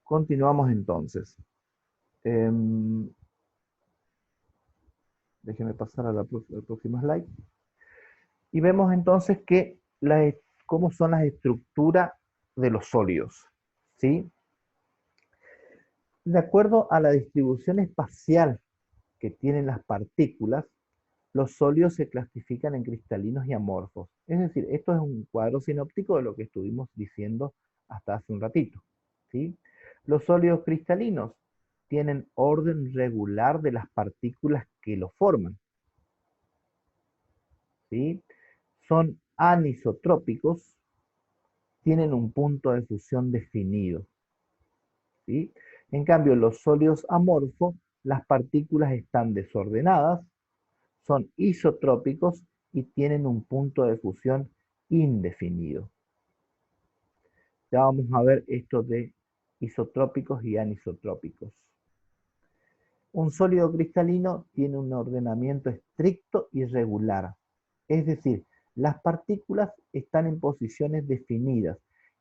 Continuamos entonces. Déjenme pasar a al próximo slide. Y vemos entonces que cómo son las estructuras de los sólidos. ¿Sí? De acuerdo a la distribución espacial que tienen las partículas, los sólidos se clasifican en cristalinos y amorfos. Es decir, esto es un cuadro sinóptico de lo que estuvimos diciendo hasta hace un ratito. ¿Sí? Los sólidos cristalinos tienen orden regular de las partículas que lo forman. ¿Sí? Son anisotrópicos, tienen un punto de fusión definido. ¿Sí? En cambio, los sólidos amorfos, las partículas están desordenadas, son isotrópicos y tienen un punto de fusión indefinido. Ya vamos a ver esto de isotrópicos y anisotrópicos. Un sólido cristalino tiene un ordenamiento estricto y regular, es decir, las partículas están en posiciones definidas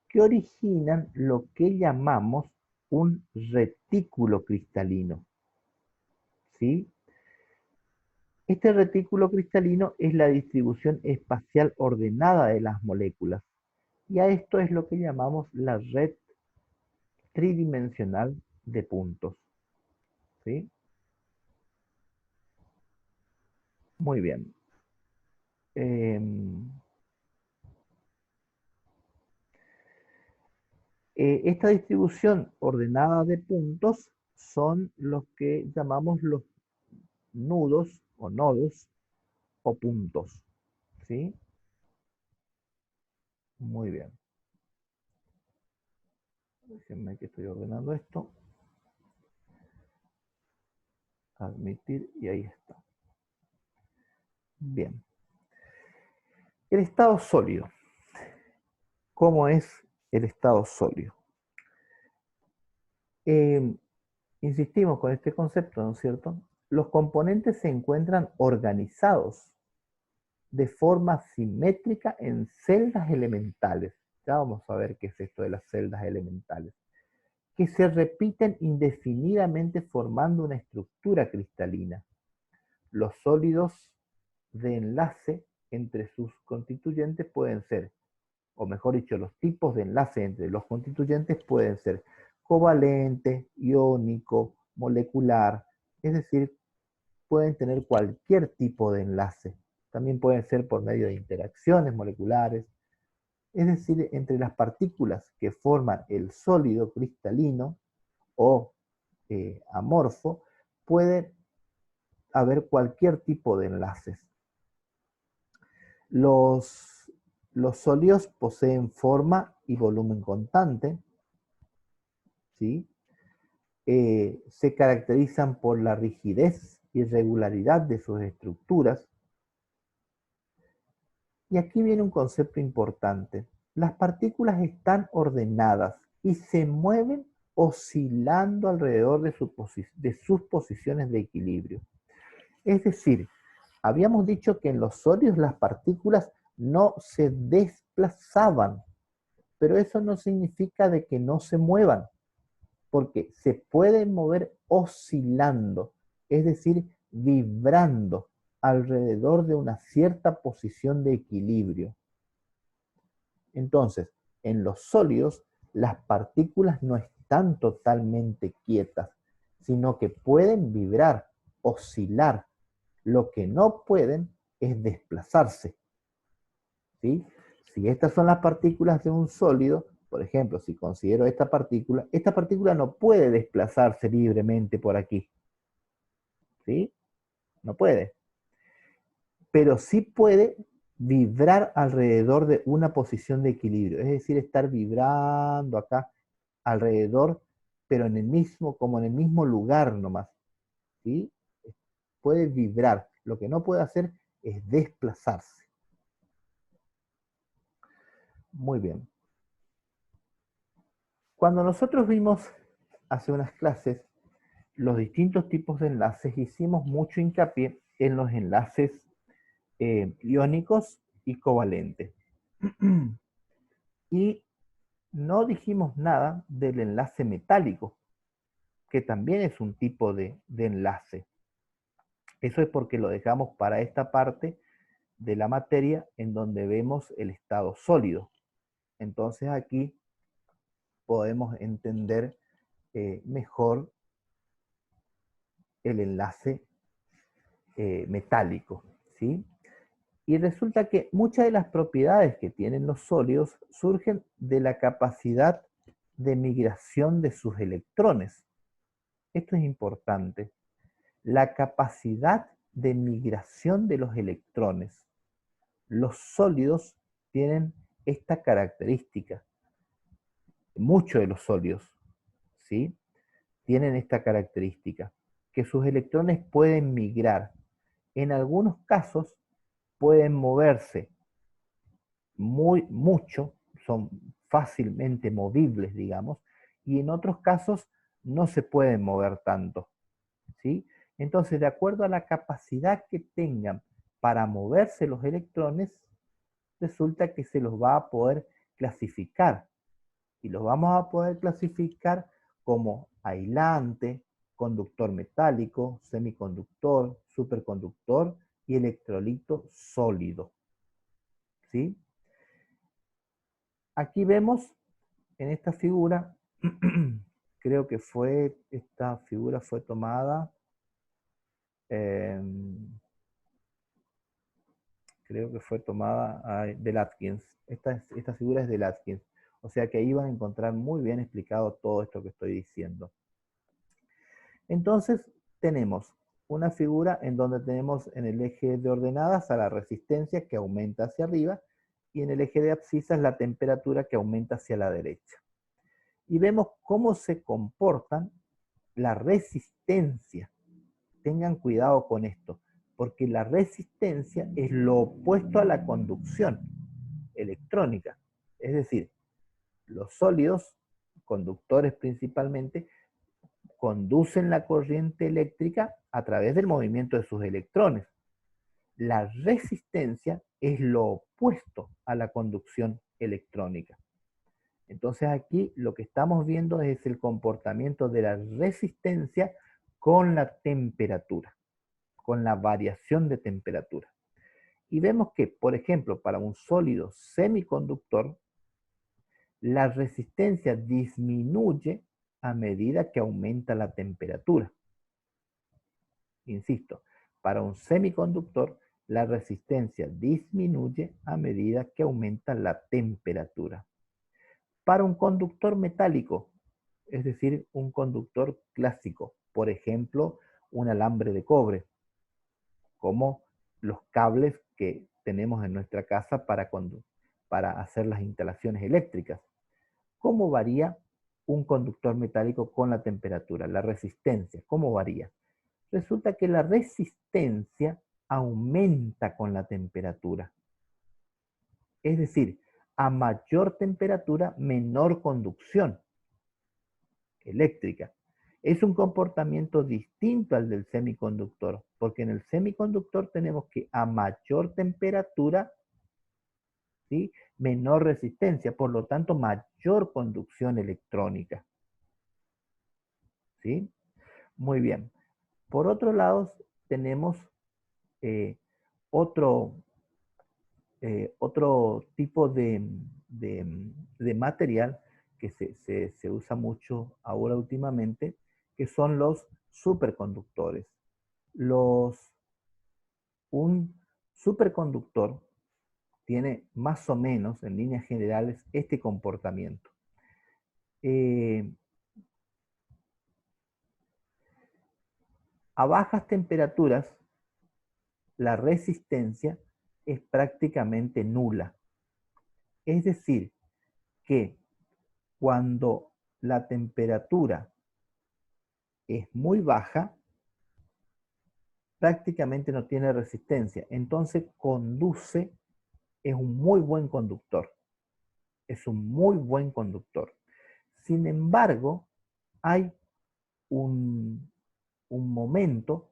que originan lo que llamamos un retículo cristalino. ¿Sí? Este retículo cristalino es la distribución espacial ordenada de las moléculas, y a esto es lo que llamamos la red tridimensional de puntos. ¿Sí? Muy bien. Esta distribución ordenada de puntos son los que llamamos los nudos o nodos o puntos. ¿Sí? Muy bien. Déjenme que estoy ordenando esto. Admitir y ahí está. Bien. El estado sólido. ¿Cómo es el estado sólido? Insistimos con este concepto, ¿no es cierto? Los componentes se encuentran organizados de forma simétrica en celdas elementales. Ya vamos a ver qué es esto de las celdas elementales, que se repiten indefinidamente formando una estructura cristalina. Los sólidos de enlace entre sus constituyentes pueden ser, o mejor dicho, los tipos de enlace entre los constituyentes pueden ser covalente, iónico, molecular, es decir, pueden tener cualquier tipo de enlace. También pueden ser por medio de interacciones moleculares, es decir, entre las partículas que forman el sólido cristalino o amorfo, puede haber cualquier tipo de enlaces. Los sólidos poseen forma y volumen constante, ¿sí? Se caracterizan por la rigidez y regularidad de sus estructuras. Y aquí viene un concepto importante. Las partículas están ordenadas y se mueven oscilando alrededor de sus posiciones de equilibrio. Es decir, habíamos dicho que en los sólidos las partículas no se desplazaban, pero eso no significa de que no se muevan, porque se pueden mover oscilando, es decir, vibrando alrededor de una cierta posición de equilibrio. Entonces, en los sólidos, las partículas no están totalmente quietas, sino que pueden vibrar, oscilar. Lo que no pueden es desplazarse. ¿Sí? Si estas son las partículas de un sólido, por ejemplo, si considero esta partícula no puede desplazarse libremente por aquí. ¿Sí? No puede. Pero sí puede vibrar alrededor de una posición de equilibrio, es decir, estar vibrando acá alrededor, pero como en el mismo lugar nomás. ¿Sí? Puede vibrar. Lo que no puede hacer es desplazarse. Muy bien. Cuando nosotros vimos hace unas clases los distintos tipos de enlaces, hicimos mucho hincapié en los enlaces iónicos y covalentes. Y no dijimos nada del enlace metálico, que también es un tipo de enlace. Eso es porque lo dejamos para esta parte de la materia en donde vemos el estado sólido. Entonces aquí podemos entender mejor el enlace metálico, ¿sí? Y resulta que muchas de las propiedades que tienen los sólidos surgen de la capacidad de migración de sus electrones. Esto es importante. La capacidad de migración de los electrones. Los sólidos tienen esta característica. Muchos de los sólidos, ¿sí? Tienen esta característica, que sus electrones pueden migrar. En algunos casos pueden moverse mucho, son fácilmente movibles, digamos, y en otros casos no se pueden mover tanto, ¿sí? Entonces, de acuerdo a la capacidad que tengan para moverse los electrones, resulta que se los va a poder clasificar, y los vamos a poder clasificar como aislante, conductor metálico, semiconductor, superconductor y electrolito sólido, ¿sí? Aquí vemos en esta figura, creo que esta figura fue tomada, creo que fue tomada de Atkins. Esta figura es de Atkins. O sea que ahí van a encontrar muy bien explicado todo esto que estoy diciendo. Entonces, tenemos una figura en donde tenemos en el eje de ordenadas a la resistencia que aumenta hacia arriba y en el eje de abscisas la temperatura que aumenta hacia la derecha. Y vemos cómo se comportan la resistencia. Tengan cuidado con esto, porque la resistencia es lo opuesto a la conducción electrónica. Es decir, los sólidos, conductores principalmente, conducen la corriente eléctrica a través del movimiento de sus electrones. La resistencia es lo opuesto a la conducción electrónica. Entonces aquí lo que estamos viendo es el comportamiento de la resistencia con la temperatura, con la variación de temperatura. Y vemos que, por ejemplo, para un sólido semiconductor, la resistencia disminuye a medida que aumenta la temperatura. Insisto, para un semiconductor, la resistencia disminuye a medida que aumenta la temperatura. Para un conductor metálico, es decir, un conductor clásico, por ejemplo, un alambre de cobre, como los cables que tenemos en nuestra casa para hacer las instalaciones eléctricas. ¿Cómo varía un conductor metálico con la temperatura? La resistencia, ¿cómo varía? Resulta que la resistencia aumenta con la temperatura. Es decir, a mayor temperatura, menor conducción eléctrica. Es un comportamiento distinto al del semiconductor, porque en el semiconductor tenemos que a mayor temperatura, ¿sí?, menor resistencia, por lo tanto mayor conducción electrónica. ¿Sí? Muy bien. Por otro lado, tenemos otro tipo de material que se usa mucho ahora últimamente, que son los superconductores. Un superconductor tiene más o menos, en líneas generales, este comportamiento. A bajas temperaturas, la resistencia es prácticamente nula. Es decir, que cuando la temperatura es muy baja, prácticamente no tiene resistencia. Entonces conduce, es un muy buen conductor. Es un muy buen conductor. Sin embargo, hay un momento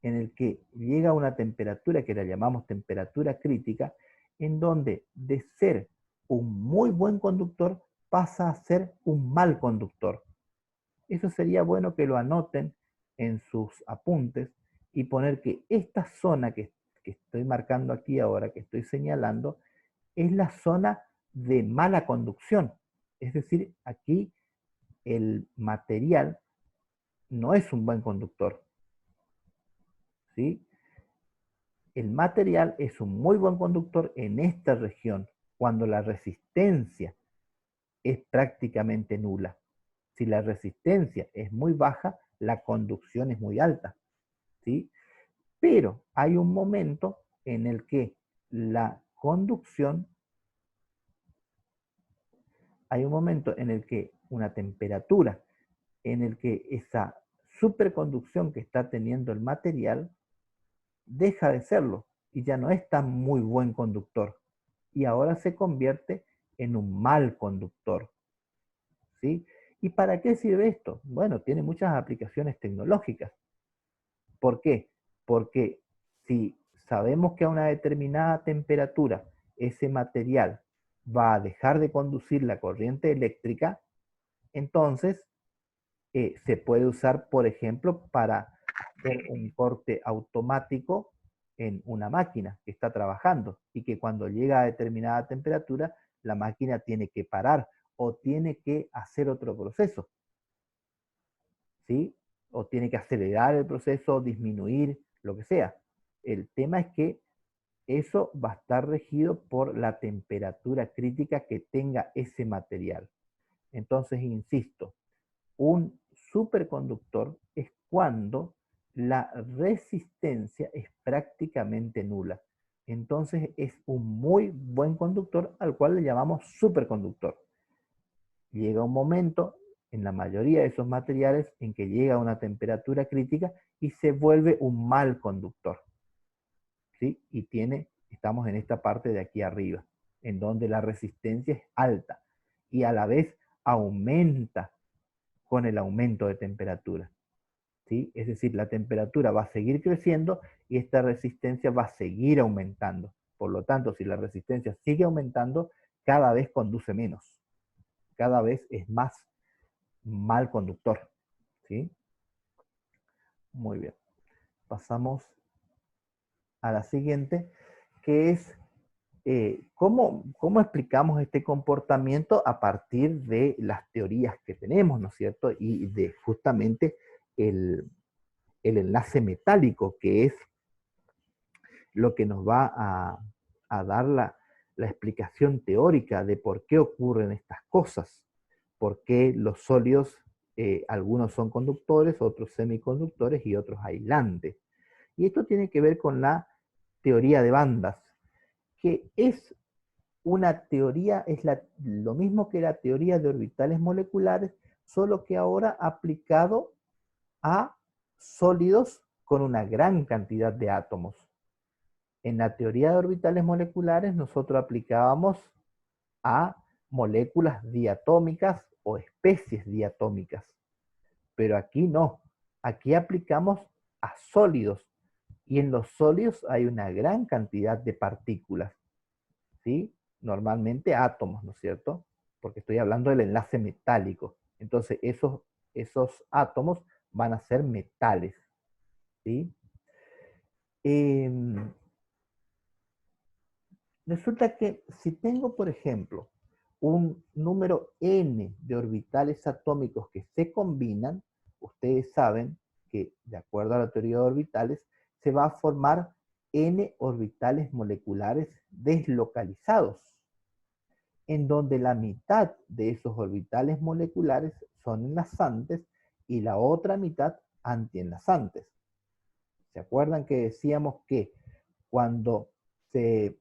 en el que llega a una temperatura que la llamamos temperatura crítica, en donde de ser un muy buen conductor pasa a ser un mal conductor. Eso sería bueno que lo anoten en sus apuntes y poner que esta zona que estoy marcando aquí ahora, que estoy señalando, es la zona de mala conducción. Es decir, aquí el material no es un buen conductor, ¿sí? El material es un muy buen conductor en esta región, cuando la resistencia es prácticamente nula. Si la resistencia es muy baja, la conducción es muy alta, ¿sí? Pero hay un momento en el que la conducción, hay un momento en el que una temperatura, en el que esa superconducción que está teniendo el material deja de serlo y ya no es tan muy buen conductor y ahora se convierte en un mal conductor, ¿sí? ¿Y para qué sirve esto? Bueno, tiene muchas aplicaciones tecnológicas. ¿Por qué? Porque si sabemos que a una determinada temperatura ese material va a dejar de conducir la corriente eléctrica, entonces se puede usar, por ejemplo, para hacer un corte automático en una máquina que está trabajando y que cuando llega a determinada temperatura, la máquina tiene que parar o tiene que hacer otro proceso, ¿sí? O tiene que acelerar el proceso, disminuir, lo que sea. El tema es que eso va a estar regido por la temperatura crítica que tenga ese material. Entonces, insisto, un superconductor es cuando la resistencia es prácticamente nula. Entonces es un muy buen conductor al cual le llamamos superconductor. Llega un momento en la mayoría de esos materiales en que llega a una temperatura crítica y se vuelve un mal conductor, ¿sí? Y estamos en esta parte de aquí arriba, en donde la resistencia es alta y a la vez aumenta con el aumento de temperatura, ¿sí? Es decir, la temperatura va a seguir creciendo y esta resistencia va a seguir aumentando. Por lo tanto, si la resistencia sigue aumentando, cada vez conduce menos, cada vez es más mal conductor, ¿sí? Muy bien. Pasamos a la siguiente, que es ¿cómo explicamos este comportamiento a partir de las teorías que tenemos, ¿no es cierto? Y de justamente el, el enlace metálico, que es lo que nos va a dar la explicación teórica de por qué ocurren estas cosas, por qué los sólidos, algunos son conductores, otros semiconductores y otros aislantes. Y esto tiene que ver con la teoría de bandas, que es una teoría, es lo mismo que la teoría de orbitales moleculares, solo que ahora aplicado a sólidos con una gran cantidad de átomos. En la teoría de orbitales moleculares nosotros aplicábamos a moléculas diatómicas o especies diatómicas, pero aquí no, aquí aplicamos a sólidos y en los sólidos hay una gran cantidad de partículas, ¿sí? Normalmente átomos, ¿no es cierto? Porque estoy hablando del enlace metálico. Entonces esos átomos van a ser metales, ¿sí? Eh, Resulta que si tengo, por ejemplo, un número n de orbitales atómicos que se combinan, ustedes saben que, de acuerdo a la teoría de orbitales, se va a formar n orbitales moleculares deslocalizados, en donde la mitad de esos orbitales moleculares son enlazantes y la otra mitad antienlazantes. ¿Se acuerdan que decíamos que cuando se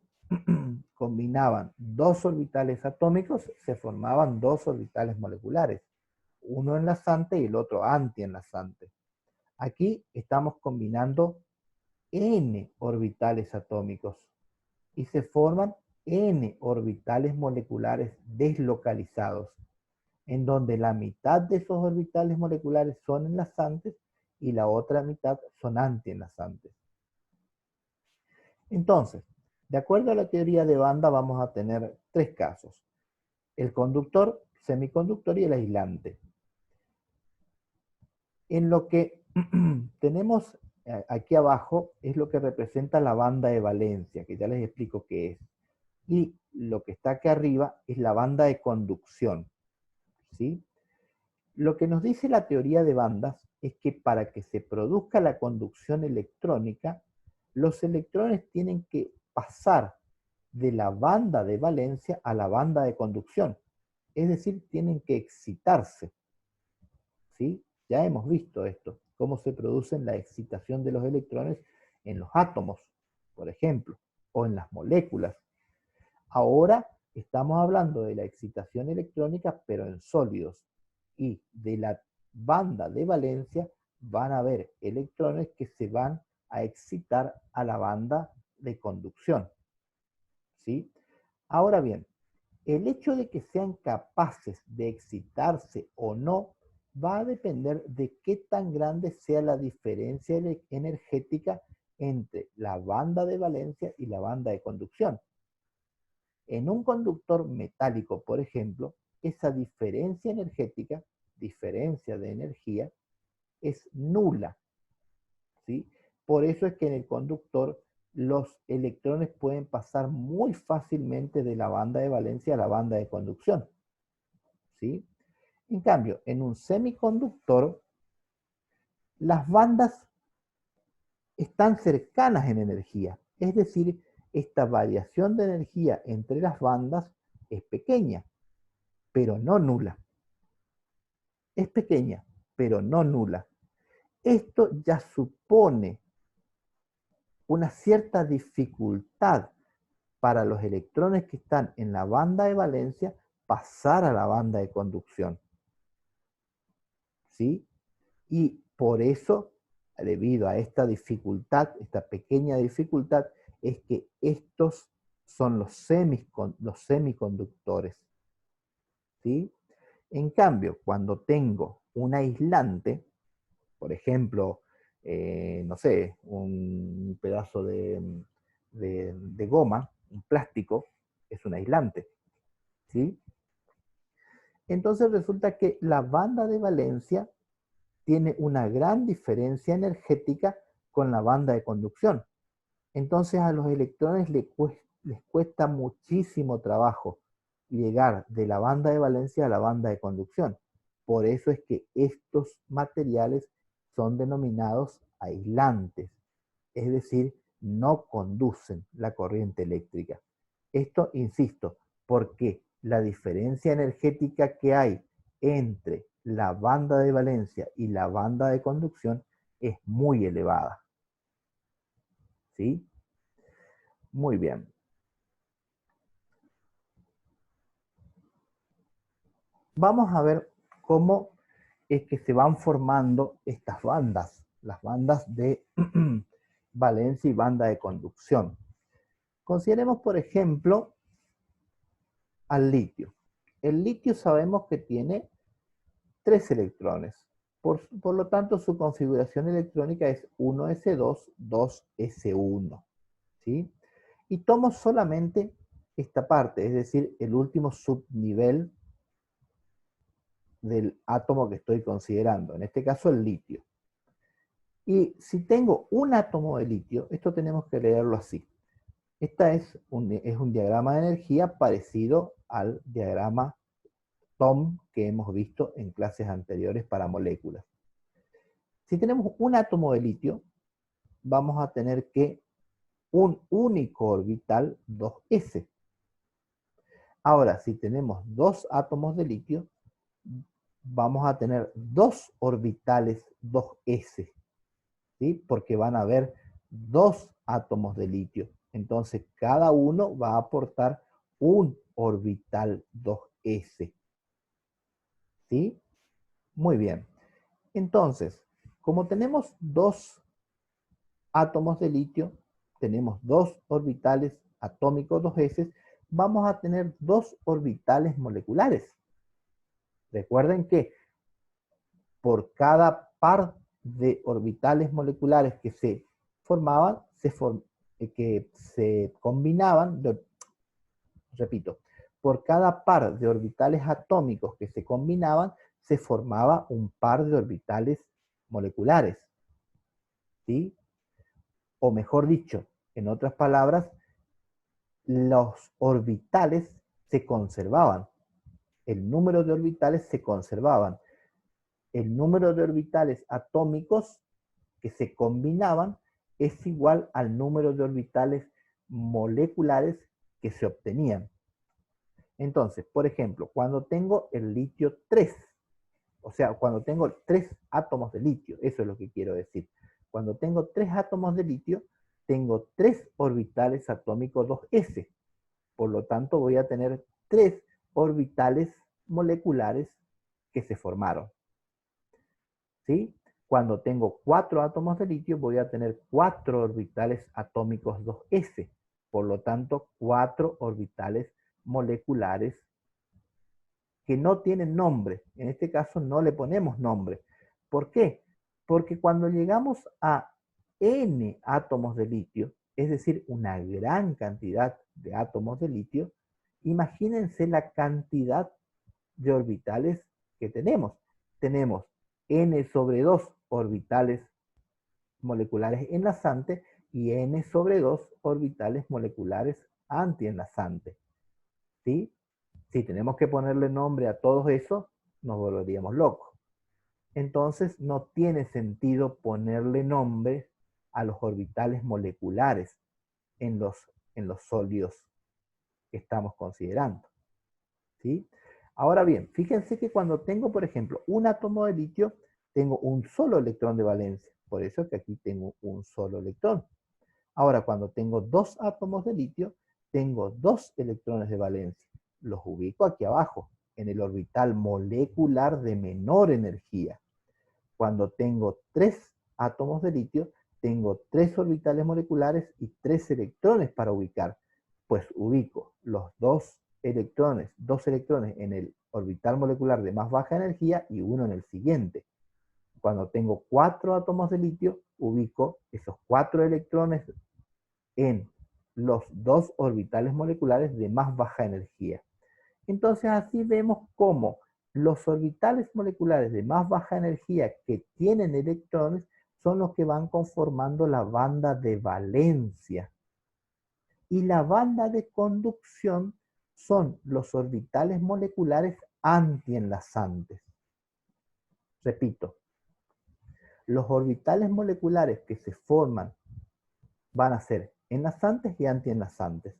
combinaban dos orbitales atómicos, se formaban dos orbitales moleculares, uno enlazante y el otro antienlazante? Aquí estamos combinando n orbitales atómicos y se forman n orbitales moleculares deslocalizados, en donde la mitad de esos orbitales moleculares son enlazantes y la otra mitad son antienlazantes. Entonces, de acuerdo a la teoría de banda, vamos a tener tres casos. El conductor, semiconductor y el aislante. En lo que tenemos aquí abajo es lo que representa la banda de valencia, que ya les explico qué es. Y lo que está aquí arriba es la banda de conducción, ¿sí? Lo que nos dice la teoría de bandas es que para que se produzca la conducción electrónica, los electrones tienen que pasar de la banda de valencia a la banda de conducción. Es decir, tienen que excitarse, ¿sí? Ya hemos visto esto, cómo se produce la excitación de los electrones en los átomos, por ejemplo, o en las moléculas. Ahora estamos hablando de la excitación electrónica, pero en sólidos. Y de la banda de valencia van a haber electrones que se van a excitar a la banda de conducción, ¿sí? Ahora bien, el hecho de que sean capaces de excitarse o no va a depender de qué tan grande sea la diferencia energética entre la banda de valencia y la banda de conducción. En un conductor metálico, por ejemplo, esa diferencia energética, diferencia de energía, es nula, ¿sí? Por eso es que en el conductor los electrones pueden pasar muy fácilmente de la banda de valencia a la banda de conducción, ¿sí? En cambio, en un semiconductor, las bandas están cercanas en energía, es decir, esta variación de energía entre las bandas es pequeña, pero no nula. Es pequeña, pero no nula. Esto ya supone una cierta dificultad para los electrones que están en la banda de valencia pasar a la banda de conducción, ¿sí? Y por eso, debido a esta dificultad, esta pequeña dificultad, es que estos son los semiconductores, ¿sí? En cambio, cuando tengo un aislante, por ejemplo, no sé, un pedazo de goma, un plástico, es un aislante, ¿sí? Entonces resulta que la banda de valencia tiene una gran diferencia energética con la banda de conducción. Entonces a los electrones les cuesta muchísimo trabajo llegar de la banda de valencia a la banda de conducción. Por eso es que estos materiales son denominados aislantes, es decir, no conducen la corriente eléctrica. Esto, insisto, porque la diferencia energética que hay entre la banda de valencia y la banda de conducción es muy elevada, ¿sí? Muy bien. Vamos a ver cómo es que se van formando estas bandas, las bandas de valencia y banda de conducción. Consideremos, por ejemplo, al litio. El litio sabemos que tiene 3 electrones. Por lo tanto, su configuración electrónica es 1s2, 2s1. ¿Sí? Y tomo solamente esta parte, es decir, el último subnivel del átomo que estoy considerando, en este caso el litio. Y si tengo un átomo de litio, esto tenemos que leerlo así. Esta es un diagrama de energía parecido al diagrama TOM que hemos visto en clases anteriores para moléculas. Si tenemos un átomo de litio, vamos a tener que un único orbital 2s. Ahora, si tenemos 2 átomos de litio, vamos a tener 2 orbitales 2s, ¿sí? Porque van a haber 2 átomos de litio. Entonces, cada uno va a aportar un orbital 2s. ¿Sí? Muy bien. Entonces, como tenemos 2 átomos de litio, tenemos 2 orbitales atómicos 2s, vamos a tener 2 orbitales moleculares. Recuerden que por cada par de orbitales moleculares que se formaban, que se combinaban, repito, por cada par de orbitales atómicos que se combinaban, se formaba un par de orbitales moleculares. ¿Sí? O mejor dicho, en otras palabras, los orbitales se conservaban. El número de orbitales se conservaban. El número de orbitales atómicos que se combinaban es igual al número de orbitales moleculares que se obtenían. Entonces, por ejemplo, cuando tengo el litio 3, o sea, cuando tengo 3 átomos de litio, eso es lo que quiero decir. Cuando tengo 3 átomos de litio, tengo 3 orbitales atómicos 2s. Por lo tanto, voy a tener 3 orbitales moleculares que se formaron. ¿Sí? Cuando tengo 4 átomos de litio, voy a tener 4 orbitales atómicos 2s. Por lo tanto, 4 orbitales moleculares que no tienen nombre. En este caso no le ponemos nombre. ¿Por qué? Porque cuando llegamos a n átomos de litio, es decir, una gran cantidad de átomos de litio, imagínense la cantidad de orbitales que tenemos. Tenemos n sobre 2 orbitales moleculares enlazantes y n sobre 2 orbitales moleculares antienlazantes. ¿Sí? Si tenemos que ponerle nombre a todos esos, nos volveríamos locos. Entonces no tiene sentido ponerle nombre a los orbitales moleculares en los sólidos que estamos considerando. ¿Sí? Ahora bien, fíjense que cuando tengo, por ejemplo, un átomo de litio, tengo un solo electrón de valencia. Por eso que aquí tengo un solo electrón. Ahora, cuando tengo 2 átomos de litio, tengo 2 electrones de valencia. Los ubico aquí abajo, en el orbital molecular de menor energía. Cuando tengo 3 átomos de litio, tengo 3 orbitales moleculares y 3 electrones para ubicar. Pues ubico los 2 electrones en el orbital molecular de más baja energía y uno en el siguiente. Cuando tengo 4 átomos de litio, ubico esos 4 electrones en los 2 orbitales moleculares de más baja energía. Entonces así vemos cómo los orbitales moleculares de más baja energía que tienen electrones son los que van conformando la banda de valencia. Y la banda de conducción son los orbitales moleculares antienlazantes. Repito, los orbitales moleculares que se forman van a ser enlazantes y antienlazantes.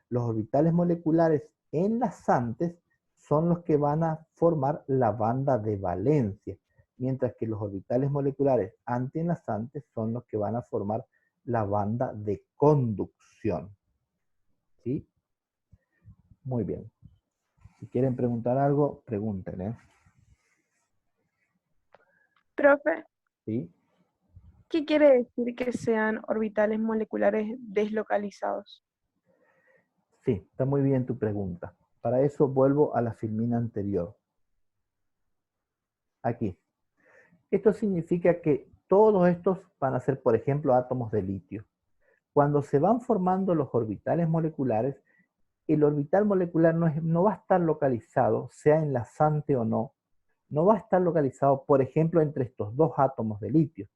Los orbitales moleculares enlazantes son los que van a formar la banda de valencia, mientras que los orbitales moleculares antienlazantes son los que van a formar la banda de conducción. ¿Sí? Muy bien. Si quieren preguntar algo, pregunten, ¿eh? Profe, ¿Sí? ¿qué quiere decir que sean orbitales moleculares deslocalizados? Sí, está muy bien tu pregunta. Para eso vuelvo a la filmina anterior. Aquí. Esto significa que todos estos van a ser, por ejemplo, átomos de litio. Cuando se van formando los orbitales moleculares, el orbital molecular no va a estar localizado, sea enlazante o no va a estar localizado, por ejemplo, entre estos 2 átomos de litio.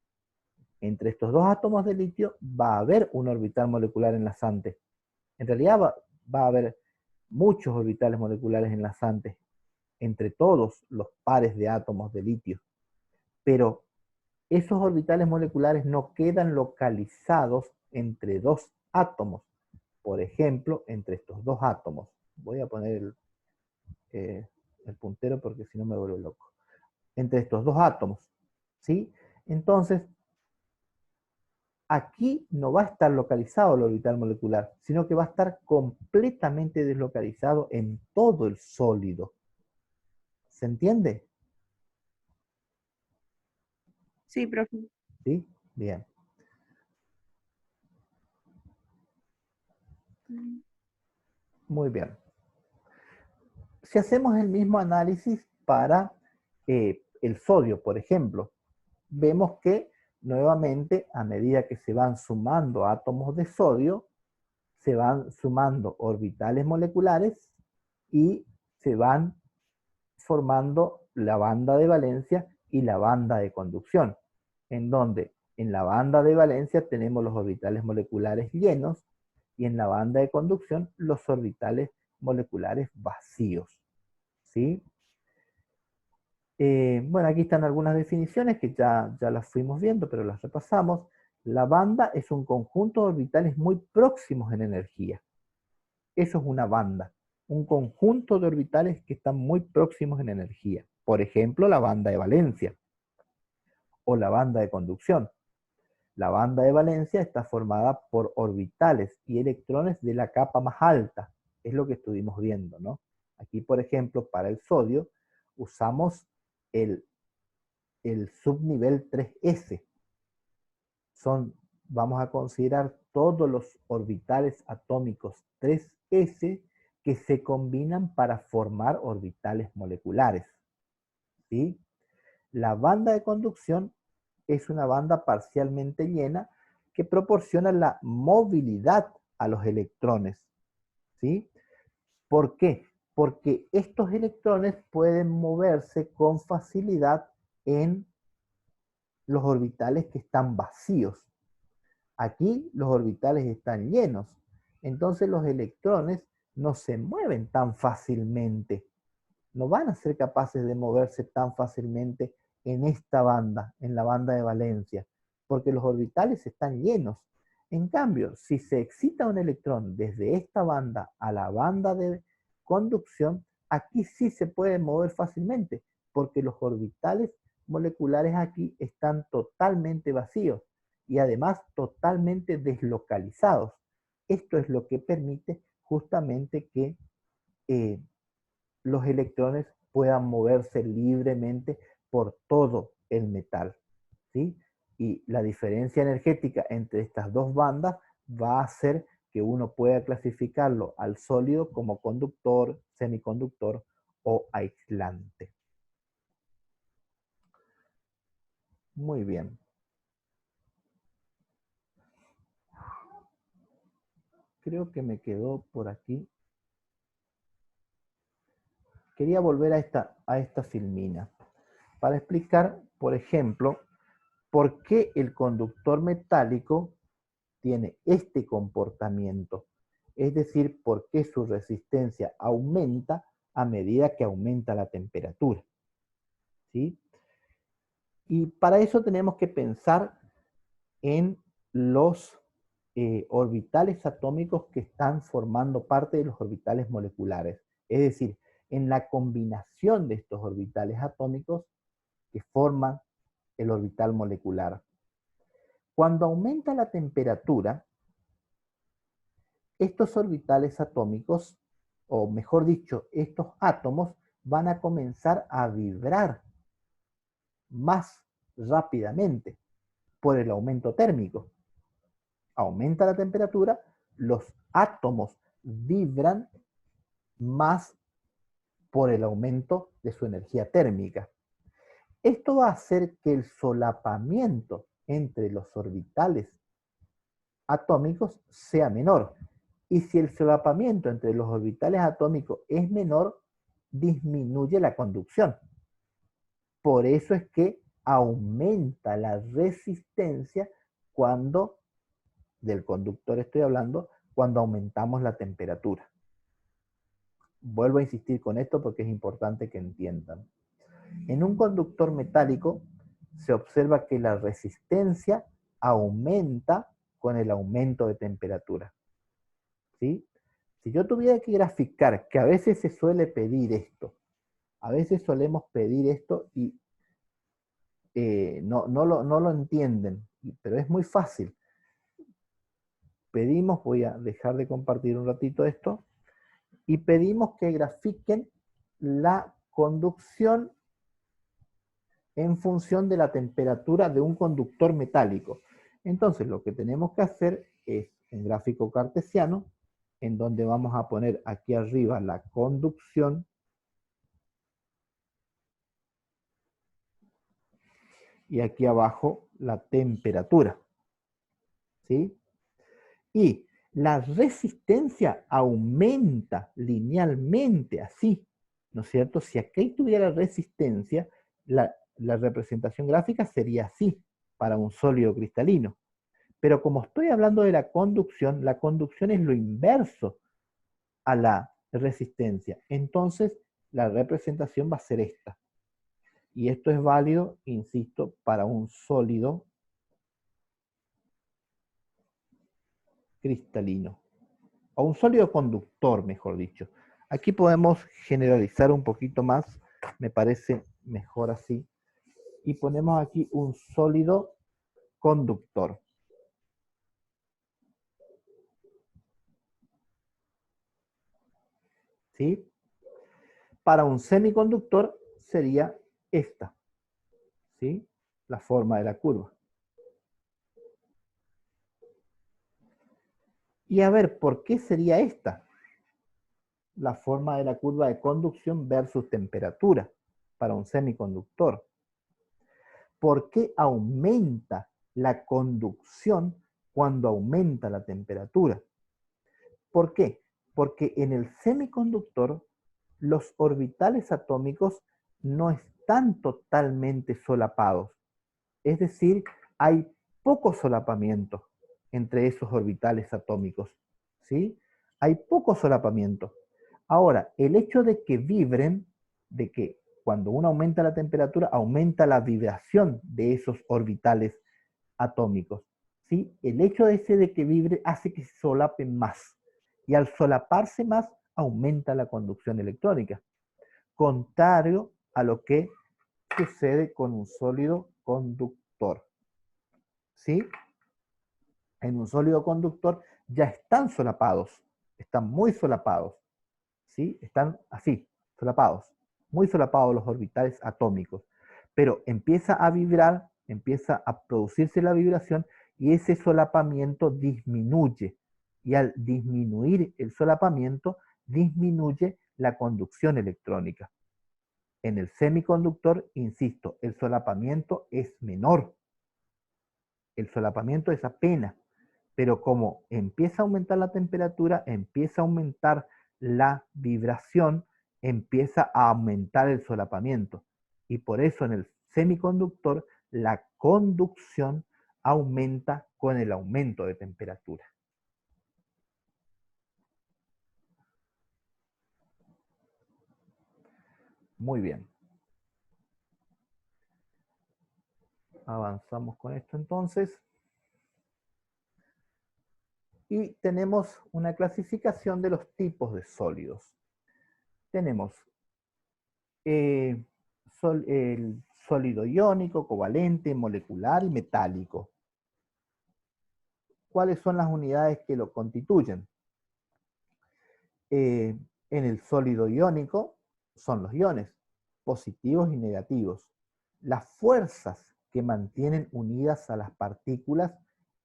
Entre estos 2 átomos de litio va a haber un orbital molecular enlazante. En realidad va a haber muchos orbitales moleculares enlazantes entre todos los pares de átomos de litio. Pero esos orbitales moleculares no quedan localizados entre 2 átomos. Por ejemplo, entre estos 2 átomos. Voy a poner el puntero porque si no me vuelvo loco. Entre estos 2 átomos. ¿Sí? Entonces, aquí no va a estar localizado el orbital molecular, sino que va a estar completamente deslocalizado en todo el sólido. ¿Se entiende? Sí, profe. ¿Sí? Bien. Muy bien. Si hacemos el mismo análisis para el sodio, por ejemplo, vemos que nuevamente a medida que se van sumando átomos de sodio, se van sumando orbitales moleculares y se van formando la banda de valencia y la banda de conducción, en donde en la banda de valencia tenemos los orbitales moleculares llenos y en la banda de conducción los orbitales moleculares vacíos. ¿Sí? Bueno, aquí están algunas definiciones que ya las fuimos viendo, pero las repasamos. La banda es un conjunto de orbitales muy próximos en energía. Eso es una banda, un conjunto de orbitales que están muy próximos en energía. Por ejemplo, la banda de valencia o la banda de conducción. La banda de valencia está formada por orbitales y electrones de la capa más alta. Es lo que estuvimos viendo, ¿no? Aquí, por ejemplo, para el sodio, usamos el subnivel 3s. Vamos a considerar todos los orbitales atómicos 3s que se combinan para formar orbitales moleculares. ¿Sí? La banda de conducción es una banda parcialmente llena que proporciona la movilidad a los electrones. ¿Sí? ¿Por qué? Porque estos electrones pueden moverse con facilidad en los orbitales que están vacíos. Aquí los orbitales están llenos, entonces los electrones no se mueven tan fácilmente, no van a ser capaces de moverse tan fácilmente en esta banda, en la banda de valencia, porque los orbitales están llenos. En cambio, si se excita un electrón desde esta banda a la banda de conducción, aquí sí se puede mover fácilmente, porque los orbitales moleculares aquí están totalmente vacíos y además totalmente deslocalizados. Esto es lo que permite justamente que los electrones puedan moverse libremente por todo el metal. ¿Sí? Y la diferencia energética entre estas dos bandas va a hacer que uno pueda clasificarlo al sólido como conductor, semiconductor o aislante. Muy bien. Creo que me quedó por aquí. Quería volver a esta filmina para explicar, por ejemplo, por qué el conductor metálico tiene este comportamiento. Es decir, por qué su resistencia aumenta a medida que aumenta la temperatura. ¿Sí? Y para eso tenemos que pensar en los orbitales atómicos que están formando parte de los orbitales moleculares. Es decir, en la combinación de estos orbitales atómicos que forman el orbital molecular. Cuando aumenta la temperatura, estos orbitales atómicos, o mejor dicho, estos átomos van a comenzar a vibrar más rápidamente por el aumento térmico. Aumenta la temperatura, los átomos vibran más por el aumento de su energía térmica. Esto va a hacer que el solapamiento entre los orbitales atómicos sea menor. Y si el solapamiento entre los orbitales atómicos es menor, disminuye la conducción. Por eso es que aumenta la resistencia cuando, del conductor estoy hablando, cuando aumentamos la temperatura. Vuelvo a insistir con esto porque es importante que entiendan. En un conductor metálico se observa que la resistencia aumenta con el aumento de temperatura. ¿Sí? Si yo tuviera que graficar, que a veces se suele pedir esto, a veces solemos pedir esto y no lo entienden, pero es muy fácil. Pedimos, voy a dejar de compartir un ratito esto, y pedimos que grafiquen la conducción en función de la temperatura de un conductor metálico. Entonces lo que tenemos que hacer es un gráfico cartesiano, en donde vamos a poner aquí arriba la conducción y aquí abajo la temperatura. ¿Sí? Y la resistencia aumenta linealmente así, ¿no es cierto? Si aquí tuviera resistencia, la representación gráfica sería así, para un sólido cristalino. Pero como estoy hablando de la conducción es lo inverso a la resistencia. Entonces, la representación va a ser esta. Y esto es válido, insisto, para un sólido cristalino. O un sólido conductor, mejor dicho. Aquí podemos generalizar un poquito más, me parece mejor así. Y ponemos aquí un sólido conductor. ¿Sí? Para un semiconductor sería esta, ¿sí? La forma de la curva. Y a ver, ¿por qué sería esta? La forma de la curva de conducción versus temperatura para un semiconductor. ¿Por qué aumenta la conducción cuando aumenta la temperatura? ¿Por qué? Porque en el semiconductor los orbitales atómicos no están totalmente solapados. Es decir, hay poco solapamiento entre esos orbitales atómicos. ¿Sí? Hay poco solapamiento. Ahora, el hecho de que vibren, de que cuando uno aumenta la temperatura, aumenta la vibración de esos orbitales atómicos. ¿Sí? El hecho ese de que vibre hace que se solapen más. Y al solaparse más, aumenta la conducción electrónica. Contrario a lo que sucede con un sólido conductor. ¿Sí? En un sólido conductor ya están solapados, están muy solapados. ¿Sí? Están así, solapados. Muy solapados los orbitales atómicos. Pero empieza a vibrar, empieza a producirse la vibración y ese solapamiento disminuye. Y al disminuir el solapamiento, disminuye la conducción electrónica. En el semiconductor, insisto, el solapamiento es menor. El solapamiento es apenas. Pero como empieza a aumentar la temperatura, empieza a aumentar la vibración, empieza a aumentar el solapamiento. Y por eso en el semiconductor la conducción aumenta con el aumento de temperatura. Muy bien. Avanzamos con esto entonces. Y tenemos una clasificación de los tipos de sólidos. Tenemos el sólido iónico, covalente, molecular y metálico. ¿Cuáles son las unidades que lo constituyen? En el sólido iónico son los iones, positivos y negativos. Las fuerzas que mantienen unidas a las partículas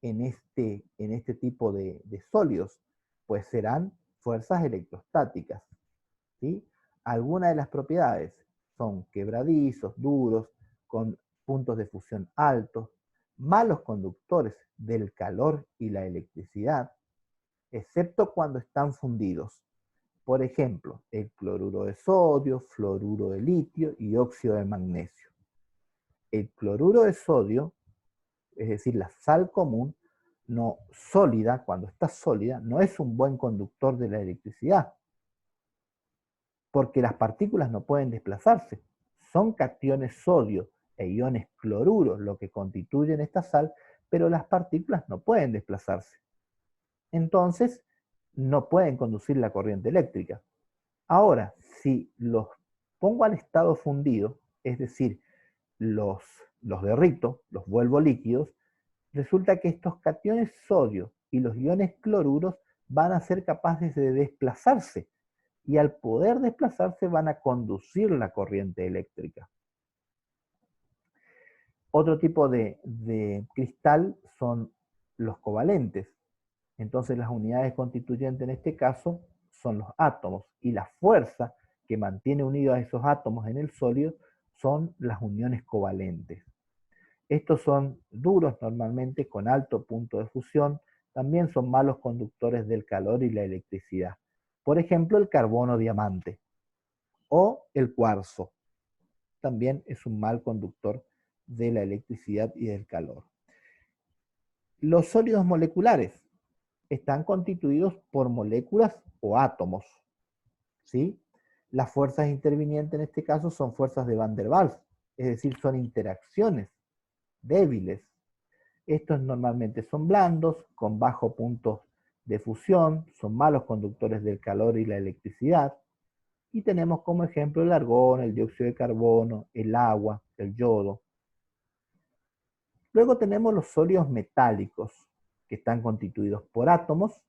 en este tipo de sólidos, pues serán fuerzas electrostáticas. ¿Sí? Algunas de las propiedades son quebradizos, duros, con puntos de fusión altos, malos conductores del calor y la electricidad, excepto cuando están fundidos. Por ejemplo, el cloruro de sodio, fluoruro de litio y óxido de magnesio. El cloruro de sodio, es decir, la sal común, no sólida, cuando está sólida, no es un buen conductor de la electricidad, porque las partículas no pueden desplazarse. Son cationes sodio e iones cloruro lo que constituyen esta sal, pero las partículas no pueden desplazarse. Entonces, no pueden conducir la corriente eléctrica. Ahora, si los pongo al estado fundido, es decir, los derrito, los vuelvo líquidos, resulta que estos cationes sodio y los iones cloruros van a ser capaces de desplazarse y al poder desplazarse van a conducir la corriente eléctrica. Otro tipo de cristal son los covalentes. Entonces las unidades constituyentes en este caso son los átomos y la fuerza que mantiene unidos a esos átomos en el sólido son las uniones covalentes. Estos son duros normalmente con alto punto de fusión, también son malos conductores del calor y la electricidad. Por ejemplo, el carbono diamante o el cuarzo. También es un mal conductor de la electricidad y del calor. Los sólidos moleculares están constituidos por moléculas o átomos, ¿sí? Las fuerzas intervinientes en este caso son fuerzas de Van der Waals, es decir, son interacciones débiles. Estos normalmente son blandos, con bajo punto de fusión, son malos conductores del calor y la electricidad, y tenemos como ejemplo el argón, el dióxido de carbono, el agua, el yodo. Luego tenemos los sólidos metálicos, que están constituidos por átomos,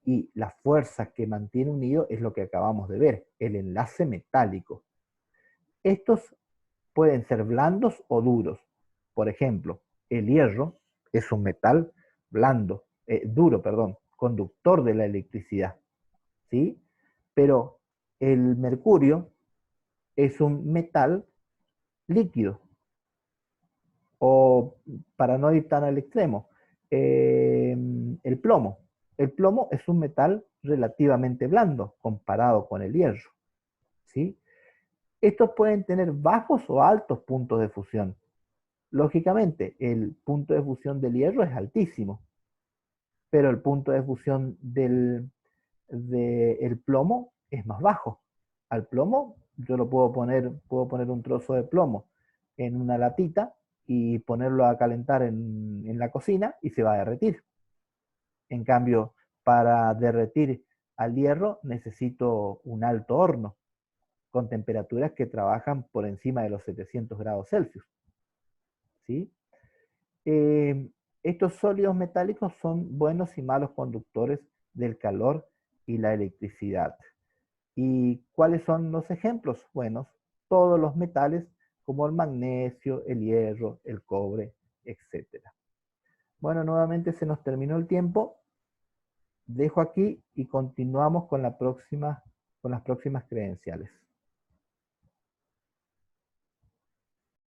y la fuerza que mantiene unido es lo que acabamos de ver, el enlace metálico. Estos pueden ser blandos o duros. Por ejemplo, el hierro es un metal duro, conductor de la electricidad, ¿sí? Pero el mercurio es un metal líquido, o para no ir tan al extremo, el plomo. El plomo es un metal relativamente blando comparado con el hierro, ¿sí? Estos pueden tener bajos o altos puntos de fusión. Lógicamente, el punto de fusión del hierro es altísimo, pero el punto de fusión del plomo es más bajo. Al plomo yo puedo poner un trozo de plomo en una latita y ponerlo a calentar en la cocina y se va a derretir. En cambio, para derretir al hierro necesito un alto horno con temperaturas que trabajan por encima de los 700 grados Celsius, ¿sí? Eh, Estos sólidos metálicos son buenos y malos conductores del calor y la electricidad. ¿Y cuáles son los ejemplos? Bueno, todos los metales como el magnesio, el hierro, el cobre, etc. Bueno, nuevamente se nos terminó el tiempo. Dejo aquí y continuamos con las próximas credenciales.